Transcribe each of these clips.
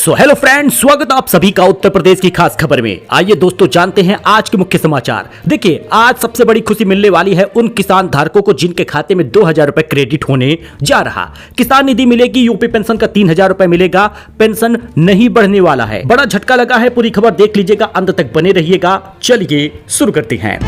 So hello friends, स्वागत आप सभी का उत्तर प्रदेश की खास खबर में। आइए दोस्तों जानते हैं आज के मुख्य समाचार। देखिए, आज सबसे बड़ी खुशी मिलने वाली है उन किसान धारकों को जिनके खाते में 2000 रुपए क्रेडिट होने जा रहा। किसान निधि मिलेगी, यूपी पेंशन का 3000 रुपए मिलेगा, पेंशन नहीं बढ़ने वाला है। बड़ा झटका लगा है, पूरी खबर देख लीजिएगा, अंत तक बने रहिएगा। चलिए शुरू करते हैं।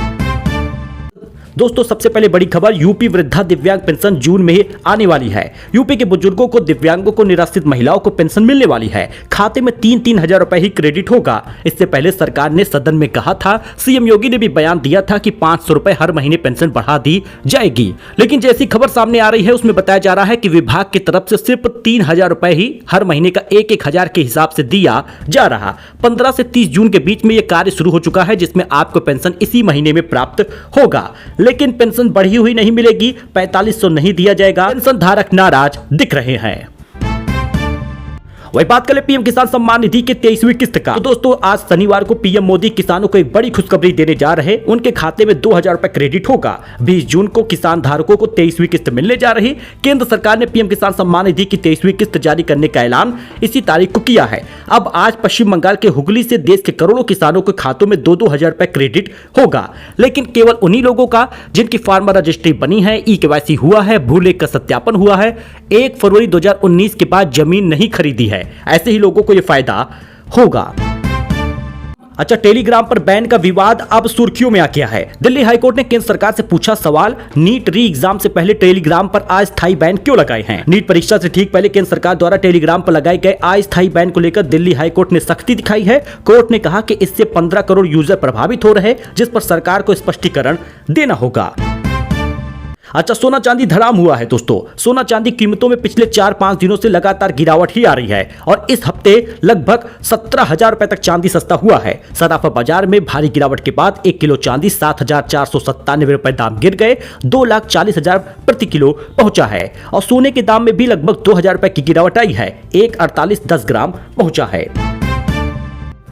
दोस्तों सबसे पहले बड़ी खबर, यूपी वृद्धा दिव्यांग पेंशन जून में आने वाली है। यूपी के बुजुर्गों को, दिव्यांगों को, निराश्रित महिलाओं को पेंशन मिलने वाली है। खाते में 3-3 हजार रुपए ही क्रेडिट होगा। इससे पहले सरकार ने सदन में कहा था, सीएम योगी ने भी बयान दिया था कि 500 रुपए हर महीने पेंशन बढ़ा दी जाएगी। लेकिन जैसी खबर सामने आ रही है उसमें बताया जा रहा है कि विभाग की तरफ से सिर्फ 3000 रुपए ही हर महीने का 1-1 हजार के हिसाब से दिया जा रहा। 15 से 30 जून के बीच में यह कार्य शुरू हो चुका है, जिसमें आपको पेंशन इसी महीने में प्राप्त होगा। लेकिन पेंशन बढ़ी हुई नहीं मिलेगी, 4500 नहीं दिया जाएगा। पेंशन धारक नाराज दिख रहे हैं। वही बात करें पीएम किसान सम्मान निधि के 23वीं किस्त का, तो दोस्तों आज शनिवार को पीएम मोदी किसानों को एक बड़ी खुशखबरी देने जा रहे। उनके खाते में 2000 रुपए क्रेडिट होगा। 20 जून को किसान धारकों को 23वीं किस्त मिलने जा रही। केंद्र सरकार ने पीएम किसान सम्मान निधि की 23वीं किस्त जारी करने का ऐलान इसी तारीख को किया है। अब आज पश्चिम बंगाल के हुगली से देश के करोड़ों किसानों के खातों में 2-2 हजार रुपए क्रेडिट होगा। लेकिन केवल उन्हीं लोगों का जिनकी फार्मर रजिस्ट्री बनी है, ई-केवाईसी हुआ है, भू लेख का सत्यापन हुआ है, 1 फरवरी 2019 के बाद जमीन नहीं खरीदी है, ऐसे ही लोगों को यह फायदा होगा। अच्छा, टेलीग्राम पर बैन का विवाद अब सुर्खियों में आ गया है। दिल्ली हाईकोर्ट ने केंद्र सरकार से पूछा सवाल, नीट री एग्जाम से पहले टेलीग्राम पर अस्थायी बैन क्यों लगाए हैं। नीट परीक्षा से ठीक पहले केंद्र सरकार द्वारा टेलीग्राम पर लगाए गए अस्थायी बैन को लेकर दिल्ली हाईकोर्ट ने सख्ती दिखाई है। कोर्ट ने कहा कि इससे 15 करोड़ यूजर प्रभावित हो रहे हैं, जिस पर सरकार को स्पष्टीकरण देना होगा। अच्छा, सोना चांदी धड़ाम हुआ है दोस्तों। सोना चांदी कीमतों में पिछले 4-5 दिनों से लगातार गिरावट ही आ रही है और इस हफ्ते लगभग 17,000 रुपए तक चांदी सस्ता हुआ है। सराफा बाजार में भारी गिरावट के बाद 1 किलो चांदी 7,497 रुपए दाम गिर गए 2,40,000 प्रति किलो पहुंचा है। और सोने के दाम में भी लगभग 2,000 रुपए की गिरावट आई है, 1,48 10 ग्राम पहुंचा है।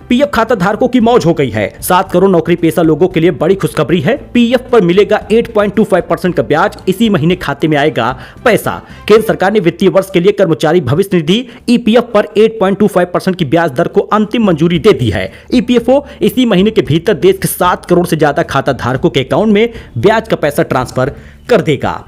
पीएफ खाता धारकों की मौज हो गई है। 7 करोड़ नौकरी पेशा लोगों के लिए बड़ी खुशखबरी है। पीएफ पर मिलेगा 8.25% का ब्याज, इसी महीने खाते में आएगा पैसा। केंद्र सरकार ने वित्तीय वर्ष के लिए कर्मचारी भविष्य निधि ईपीएफ पर 8.25% की ब्याज दर को अंतिम मंजूरी दे दी है। ईपीएफओ इसी महीने के भीतर देश के 7 करोड़ से ज्यादा खाता धारकों के अकाउंट में ब्याज का पैसा ट्रांसफर कर देगा।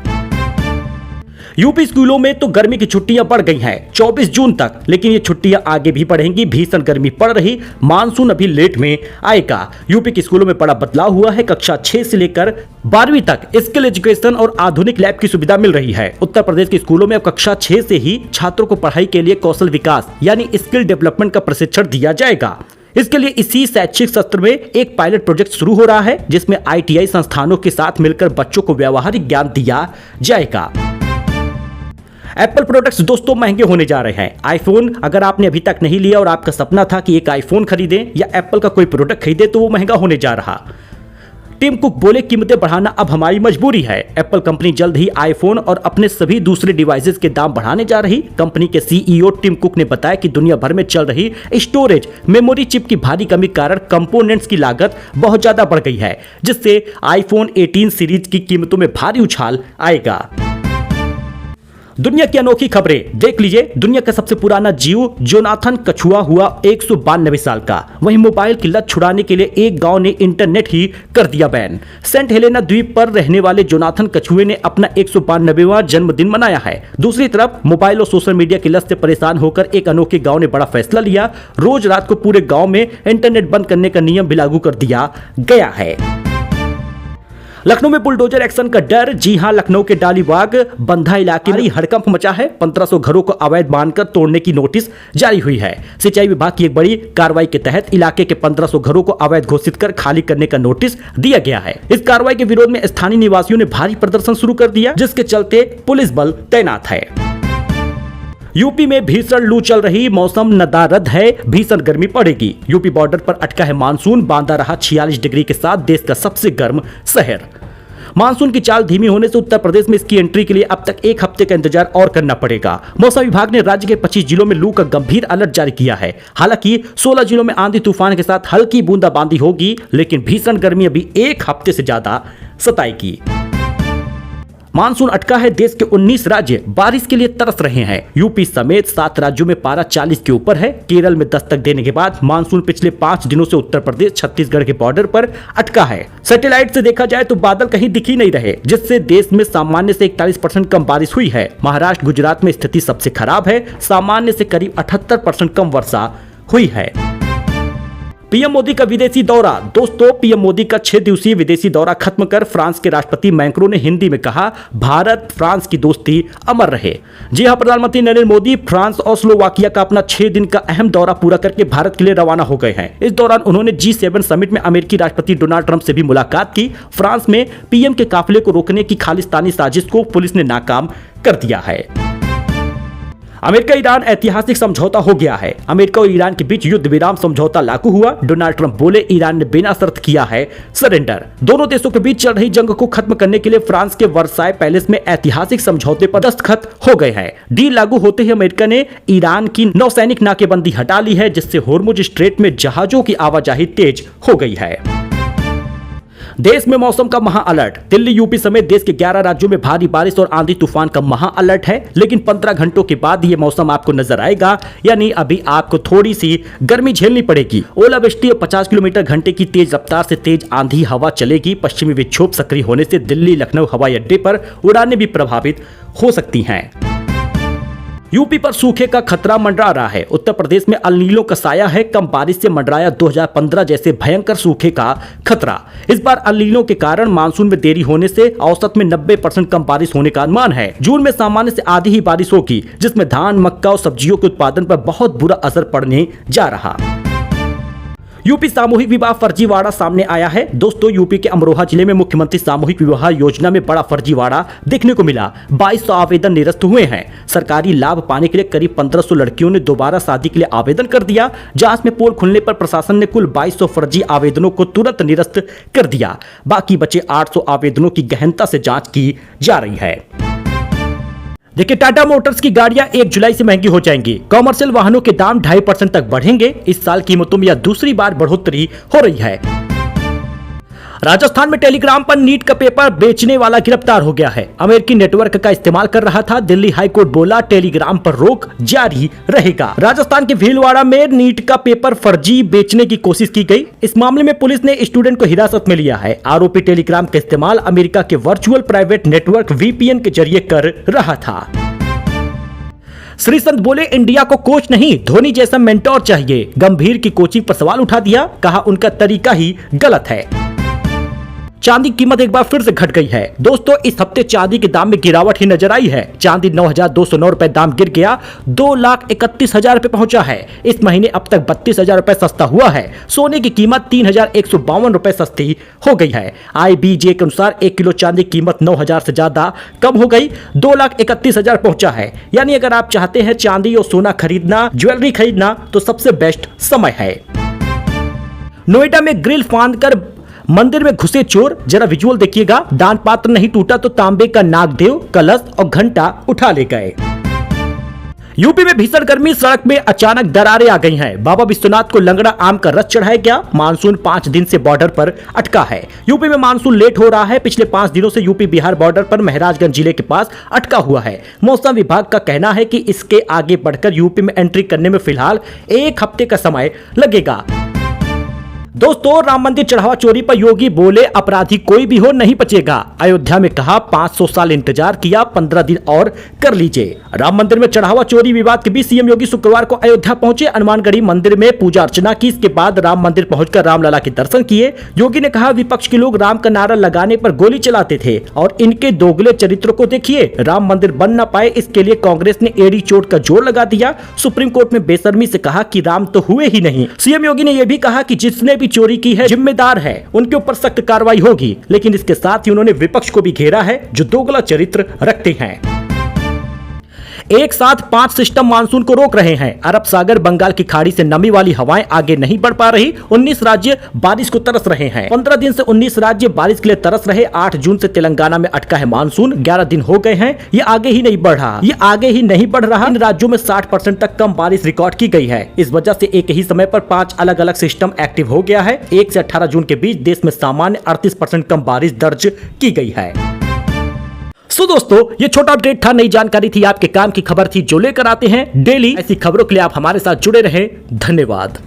यूपी स्कूलों में तो गर्मी की छुट्टियां बढ़ गई हैं 24 जून तक, लेकिन ये छुट्टियां आगे भी बढ़ेंगी। भीषण गर्मी पड़ रही, मानसून अभी लेट में आएगा। यूपी के स्कूलों में बड़ा बदलाव हुआ है। कक्षा 6 से लेकर 12वीं तक स्किल एजुकेशन और आधुनिक लैब की सुविधा मिल रही है। उत्तर प्रदेश के स्कूलों में अब कक्षा 6 से ही छात्रों को पढ़ाई के लिए कौशल विकास यानी स्किल डेवलपमेंट का प्रशिक्षण दिया जाएगा। इसके लिए इसी शैक्षिक सत्र में एक पायलट प्रोजेक्ट शुरू हो रहा है, जिसमें आईटीआई संस्थानों के साथ मिलकर बच्चों को व्यावहारिक ज्ञान दिया जाएगा। एप्पल प्रोडक्ट्स दोस्तों महंगे होने जा रहे हैं। आईफोन अगर आपने अभी तक नहीं लिया और आपका सपना था कि एक आईफोन खरीदें या एप्पल का कोई प्रोडक्ट खरीदें, तो वो महंगा होने जा रहा। टिम कुक बोले, कीमतें बढ़ाना अब हमारी मजबूरी है। एप्पल कंपनी जल्द ही आईफोन और अपने सभी दूसरे डिवाइसेस के दाम बढ़ाने जा रही। कंपनी के सीईओ टिम कुक ने बताया कि दुनिया भर में चल रही स्टोरेज मेमोरी चिप की भारी कमी के कारण कंपोनेंट्स की लागत बहुत ज्यादा बढ़ गई है, जिससे आईफोन 18 सीरीज की कीमतों में भारी उछाल आएगा। दुनिया की अनोखी खबरें देख लीजिए। दुनिया का सबसे पुराना जीव जोनाथन कछुआ हुआ 192 साल का। वहीं मोबाइल की लत छुड़ाने के लिए एक गांव ने इंटरनेट ही कर दिया बैन। सेंट हेलेना द्वीप पर रहने वाले जोनाथन कछुए ने अपना 192वां जन्मदिन मनाया है। दूसरी तरफ मोबाइल और सोशल मीडिया की लत से परेशान होकर एक अनोखे गांव ने बड़ा फैसला लिया। रोज रात को पूरे गांव में इंटरनेट बंद करने का नियम भी लागू कर दिया गया है। लखनऊ में बुलडोजर एक्शन का डर। जी हां, लखनऊ के डालीबाग बंधा इलाके में हड़कंप मचा है। 1500 घरों को अवैध मानकर तोड़ने की नोटिस जारी हुई है। सिंचाई विभाग की एक बड़ी कार्रवाई के तहत इलाके के 1500 घरों को अवैध घोषित कर खाली करने का नोटिस दिया गया है। इस कार्रवाई के विरोध में स्थानीय निवासियों ने भारी प्रदर्शन शुरू कर दिया, जिसके चलते पुलिस बल तैनात है। यूपी में भीषण लू चल रही, मौसम नदारद है, भीषण गर्मी पड़ेगी। यूपी बॉर्डर पर अटका है मानसून, बांदा रहा 46 डिग्री के साथ देश का सबसे गर्म शहर। मानसून की चाल धीमी होने से उत्तर प्रदेश में इसकी एंट्री के लिए अब तक 1 हफ्ते का इंतजार और करना पड़ेगा। मौसम विभाग ने राज्य के 25 जिलों में लू का गंभीर अलर्ट जारी किया है। हालांकि 16 जिलों में आंधी तूफान के साथ हल्की बूंदाबांदी होगी, लेकिन भीषण गर्मी अभी 1 हफ्ते से ज्यादा सताएगी। मानसून अटका है। देश के 19 राज्य बारिश के लिए तरस रहे हैं। यूपी समेत 7 राज्यों में पारा 40 के ऊपर है। केरल में दस्तक देने के बाद मानसून पिछले 5 दिनों से उत्तर प्रदेश छत्तीसगढ़ के बॉर्डर पर अटका है। सैटेलाइट से देखा जाए तो बादल कहीं दिख ही नहीं रहे, जिससे देश में सामान्य से 41% कम बारिश हुई है। महाराष्ट्र गुजरात में स्थिति सबसे खराब है। सामान्य से करीब 78% कम वर्षा हुई है। पीएम मोदी का विदेशी दौरा। दोस्तों, पीएम मोदी का 6 दिवसीय विदेशी दौरा खत्म कर फ्रांस के राष्ट्रपति मैक्रों ने हिंदी में कहा, भारत फ्रांस की दोस्ती अमर रहे। जी हां, प्रधानमंत्री नरेंद्र मोदी फ्रांस और स्लोवाकिया का अपना 6 दिन का अहम दौरा पूरा करके भारत के लिए रवाना हो गए हैं। इस दौरान उन्होंने G7 समिट में अमेरिकी राष्ट्रपति डोनाल्ड ट्रंप से भी मुलाकात की। फ्रांस में पीएम के काफिले को रोकने की खालिस्तानी साजिश को पुलिस ने नाकाम कर दिया है। अमेरिका ईरान ऐतिहासिक समझौता हो गया है। अमेरिका और ईरान के बीच युद्ध विराम समझौता लागू हुआ। डोनाल्ड ट्रंप बोले, ईरान ने बिना शर्त किया है सरेंडर। दोनों देशों के बीच चल रही जंग को खत्म करने के लिए फ्रांस के वर्साय पैलेस में ऐतिहासिक समझौते पर दस्तखत हो गए हैं। डील लागू होते ही अमेरिका ने ईरान की नौसैनिक नाकेबंदी हटा ली है, जिससे होर्मुज स्ट्रेट में जहाजों की आवाजाही तेज हो गई है। देश में मौसम का महा अलर्ट। दिल्ली, यूपी समेत देश के 11 राज्यों में भारी बारिश और आंधी तूफान का महा अलर्ट है। लेकिन 15 घंटों के बाद ये मौसम आपको नजर आएगा, यानी अभी आपको थोड़ी सी गर्मी झेलनी पड़ेगी। ओलावृष्टि और 50 किलोमीटर घंटे की तेज रफ्तार से तेज आंधी हवा चलेगी। पश्चिमी विक्षोभ सक्रिय होने से दिल्ली लखनऊ हवाई अड्डे पर उड़ानें भी प्रभावित हो सकती हैं। यूपी पर सूखे का खतरा मंडरा रहा है। उत्तर प्रदेश में अल नीनो का साया है। कम बारिश से मंडराया 2015 जैसे भयंकर सूखे का खतरा। इस बार अल नीनो के कारण मानसून में देरी होने से औसत में 90% कम बारिश होने का अनुमान है। जून में सामान्य से आधी ही बारिश होगी, जिसमें धान, मक्का और सब्जियों के उत्पादन पर बहुत बुरा असर पड़ने जा रहा। यूपी सामूहिक विवाह फर्जीवाड़ा सामने आया है। दोस्तों, यूपी के अमरोहा जिले में मुख्यमंत्री सामूहिक विवाह योजना में बड़ा फर्जीवाड़ा देखने को मिला। 2200 आवेदन निरस्त हुए हैं। सरकारी लाभ पाने के लिए करीब 1500 लड़कियों ने दोबारा शादी के लिए आवेदन कर दिया। जांच में पोल खुलने पर प्रशासन ने कुल 2200 फर्जी आवेदनों को तुरंत निरस्त कर दिया। बाकी बचे 800 आवेदनों की गहनता से जांच की जा रही है। देखिए, टाटा मोटर्स की गाड़ियां 1 जुलाई से महंगी हो जाएंगी। कॉमर्शियल वाहनों के दाम 2.5% तक बढ़ेंगे। इस साल कीमतों में यह दूसरी बार बढ़ोतरी हो रही है। राजस्थान में टेलीग्राम पर नीट का पेपर बेचने वाला गिरफ्तार हो गया है। अमेरिकी नेटवर्क का इस्तेमाल कर रहा था। दिल्ली हाईकोर्ट बोला, टेलीग्राम पर रोक जारी रहेगा। राजस्थान के भीलवाड़ा में नीट का पेपर फर्जी बेचने की कोशिश की गई। इस मामले में पुलिस ने स्टूडेंट को हिरासत में लिया है। आरोपी टेलीग्राम का इस्तेमाल अमेरिका के वर्चुअल प्राइवेट नेटवर्क VPN के जरिए कर रहा था। श्रीसंत बोले, इंडिया को कोच नहीं, धोनी जैसा मेंटोर चाहिए। गंभीर की कोचिंग पर सवाल उठा दिया, कहा उनका तरीका ही गलत है। चांदी की कीमत एक बार फिर से घट गई है। दोस्तों, इस हफ्ते चांदी के दाम में गिरावट ही नजर आई है। चांदी 9,209 रुपए दाम गिर गया, 2,31,000 रुपए पहुंचा है। इस महीने अब तक 32,000 रुपए सस्ता हुआ है। सोने की कीमत 3,152 रुपए सस्ती हो गई है। IBJ के अनुसार 1 किलो चांदी की कीमत 9,000 से ज्यादा कम हो गई, 2,31,000 पहुंचा है। यानी अगर आप चाहते हैं चांदी और सोना खरीदना, ज्वेलरी खरीदना, तो सबसे बेस्ट समय है। नोएडा में ग्रिल फांद कर मंदिर में घुसे चोर। जरा विजुअल देखिएगा। दान पात्र नहीं टूटा तो तांबे का नागदेव, कलश और घंटा उठा ले गए। यूपी में भीषण गर्मी, सड़क में अचानक दरारें आ गई हैं। बाबा विश्वनाथ को लंगड़ा आम का रस चढ़ाया गया। मानसून 5 दिन से बॉर्डर पर अटका है। यूपी में मानसून लेट हो रहा है। पिछले 5 दिनों से यूपी बिहार बॉर्डर पर महाराजगंज जिले के पास अटका हुआ है। मौसम विभाग का कहना है कि इसके आगे बढ़कर यूपी में एंट्री करने में फिलहाल 1 हफ्ते का समय लगेगा। दोस्तों, राम मंदिर चढ़ावा चोरी पर योगी बोले, अपराधी कोई भी हो नहीं बचेगा। अयोध्या में कहा, 500 साल इंतजार किया, 15 दिन और कर लीजिए। राम मंदिर में चढ़ावा चोरी विवाद के बीच सीएम योगी शुक्रवार को अयोध्या पहुंचे। हनुमानगढ़ी मंदिर में पूजा अर्चना की। इसके बाद राम मंदिर पहुंचकर रामलला के दर्शन किए। योगी ने कहा, विपक्ष के लोग राम का नारा लगाने पर गोली चलाते थे और इनके दोगले चरित्र को देखिए। राम मंदिर बन न पाए, इसके लिए कांग्रेस ने एड़ी चोट का जोर लगा दिया। सुप्रीम कोर्ट में बेशर्मी से कहा कि राम तो हुए ही नहीं। सीएम योगी ने यह भी कहा कि जिसने चोरी की है जिम्मेदार है, उनके ऊपर सख्त कार्रवाई होगी। लेकिन इसके साथ ही उन्होंने विपक्ष को भी घेरा है जो दोगला चरित्र रखते हैं। एक साथ 5 सिस्टम मानसून को रोक रहे हैं। अरब सागर, बंगाल की खाड़ी से नमी वाली हवाएं आगे नहीं बढ़ पा रही। 19 राज्य बारिश को तरस रहे हैं। 15 दिन से 19 राज्य बारिश के लिए तरस रहे। 8 जून से तेलंगाना में अटका है मानसून। 11 दिन हो गए हैं, ये आगे ही नहीं बढ़ रहा। इन राज्यों में 60% तक कम बारिश रिकॉर्ड की गई है। इस वजह से एक ही समय पर 5 अलग अलग सिस्टम एक्टिव हो गया है। 1 से 18 जून के बीच देश में सामान्य 38% कम बारिश दर्ज की गई है। सो दोस्तों ये छोटा अपडेट था, नई जानकारी थी, आपके काम की खबर थी जो लेकर आते हैं डेली। ऐसी खबरों के लिए आप हमारे साथ जुड़े रहें। धन्यवाद।